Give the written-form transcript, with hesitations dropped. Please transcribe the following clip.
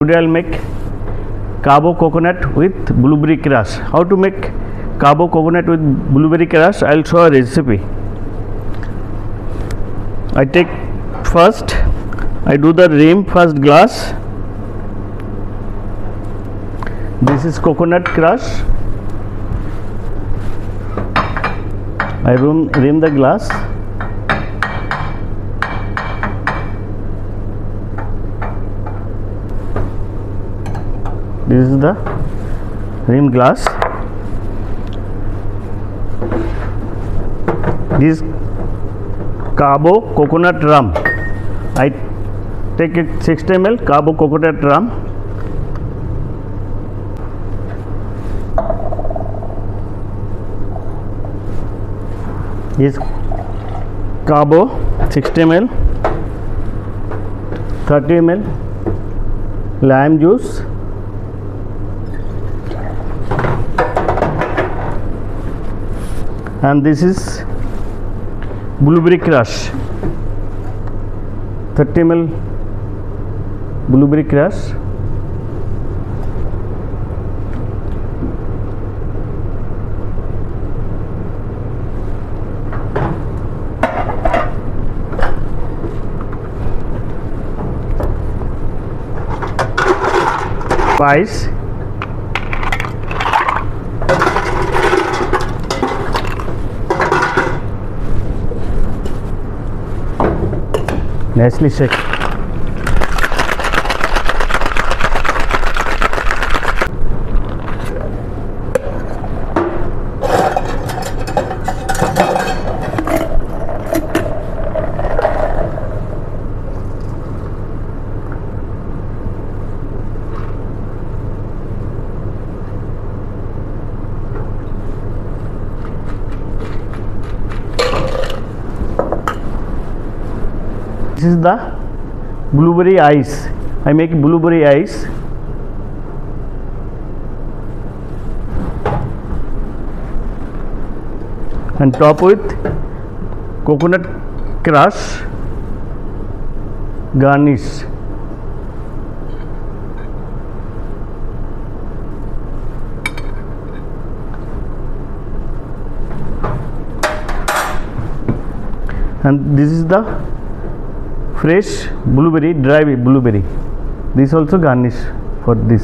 Today I'll make Cabo coconut with blueberry crush. How to make Cabo coconut with blueberry crush? I'll show a recipe. I do the rim first glass. This is coconut crush. I rim the glass. This is the rim glass. This Cabo coconut rum. I take a 60 ml Cabo coconut rum. This Cabo 60 ml, 30 ml lime juice, and this is blueberry crush, 30 ml blueberry crush, spice, nicely shake. This is the blueberry ice. I make blueberry ice. And top with coconut crush, garnish. And this is the fresh blueberry, dry blueberry. This also garnish for this.